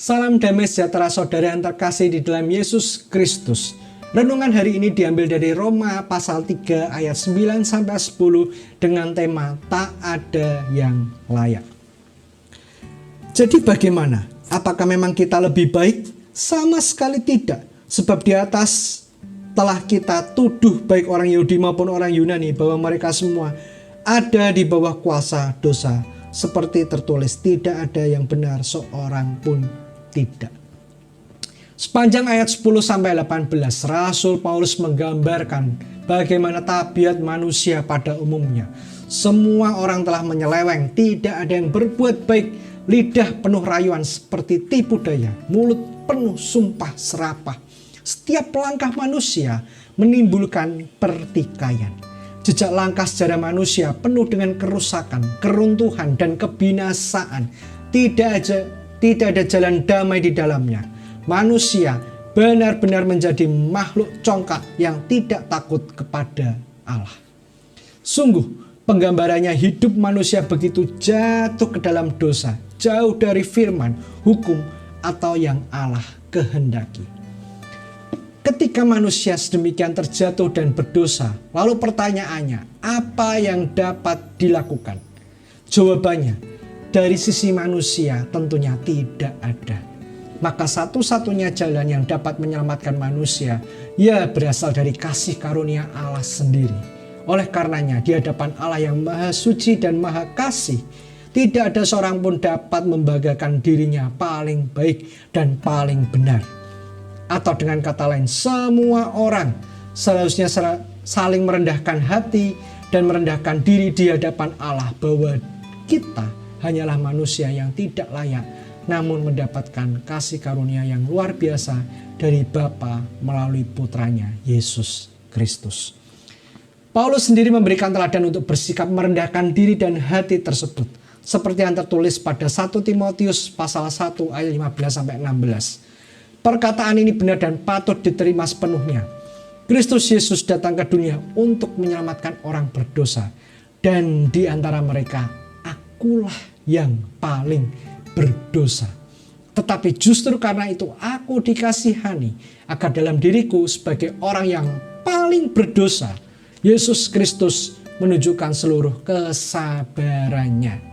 Salam damai sejahtera saudara yang terkasih di dalam Yesus Kristus. Renungan hari ini diambil dari Roma pasal 3 ayat 9-10 dengan tema tak ada yang layak. Jadi bagaimana? Apakah memang kita lebih baik? Sama sekali tidak. Sebab di atas telah kita tuduh baik orang Yahudi maupun orang Yunani bahwa mereka semua ada di bawah kuasa dosa. Seperti tertulis, tidak ada yang benar seorang pun tidak. Sepanjang ayat 10-18, Rasul Paulus menggambarkan bagaimana tabiat manusia pada umumnya. Semua orang telah menyeleweng, tidak ada yang berbuat baik, lidah penuh rayuan seperti tipu daya, mulut penuh sumpah serapah. Setiap langkah manusia menimbulkan pertikaian. Jejak langkah sejarah manusia penuh dengan kerusakan, keruntuhan, dan kebinasaan. Tidak ada jalan damai di dalamnya. Manusia benar-benar menjadi makhluk congkak yang tidak takut kepada Allah. Sungguh, penggambarannya hidup manusia begitu jatuh ke dalam dosa, jauh dari firman, hukum, atau yang Allah kehendaki. Ketika manusia sedemikian terjatuh dan berdosa, lalu pertanyaannya, apa yang dapat dilakukan? Jawabannya, dari sisi manusia tentunya tidak ada. Maka satu-satunya jalan yang dapat menyelamatkan manusia, ya berasal dari kasih karunia Allah sendiri. Oleh karenanya di hadapan Allah yang maha suci dan maha kasih, tidak ada seorang pun dapat membanggakan dirinya paling baik dan paling benar. Atau dengan kata lain, semua orang seharusnya saling merendahkan hati dan merendahkan diri di hadapan Allah bahwa kita hanyalah manusia yang tidak layak, namun mendapatkan kasih karunia yang luar biasa dari Bapa melalui putranya Yesus Kristus. Paulus sendiri memberikan teladan untuk bersikap merendahkan diri dan hati tersebut, seperti yang tertulis pada 1 Timotius pasal 1 ayat 15-16. Perkataan ini benar dan patut diterima sepenuhnya. Kristus Yesus datang ke dunia untuk menyelamatkan orang berdosa, dan di antara mereka akulah yang paling berdosa. Tetapi justru karena itu aku dikasihani, agar dalam diriku sebagai orang yang paling berdosa, Yesus Kristus menunjukkan seluruh kesabarannya.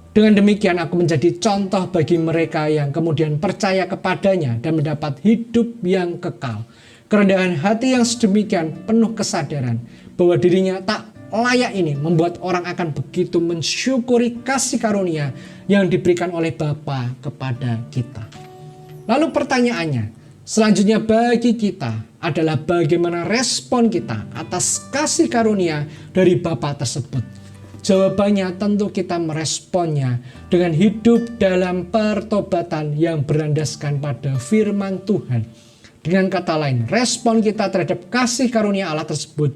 Dengan demikian aku menjadi contoh bagi mereka yang kemudian percaya kepadanya dan mendapat hidup yang kekal. Kerendahan hati yang sedemikian penuh kesadaran bahwa dirinya tak layak ini membuat orang akan begitu mensyukuri kasih karunia yang diberikan oleh Bapa kepada kita. Lalu pertanyaannya, selanjutnya bagi kita adalah bagaimana respon kita atas kasih karunia dari Bapa tersebut. Jawabannya tentu kita meresponnya dengan hidup dalam pertobatan yang berlandaskan pada firman Tuhan. Dengan kata lain, respon kita terhadap kasih karunia Allah tersebut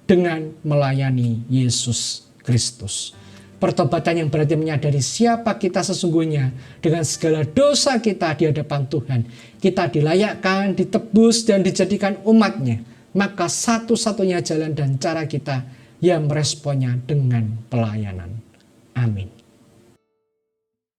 dengan melayani Yesus Kristus. Pertobatan yang berarti menyadari siapa kita sesungguhnya dengan segala dosa kita di hadapan Tuhan. Kita dilayakkan, ditebus, dan dijadikan umatnya. Maka satu-satunya jalan dan cara kita yang meresponnya dengan pelayanan. Amin.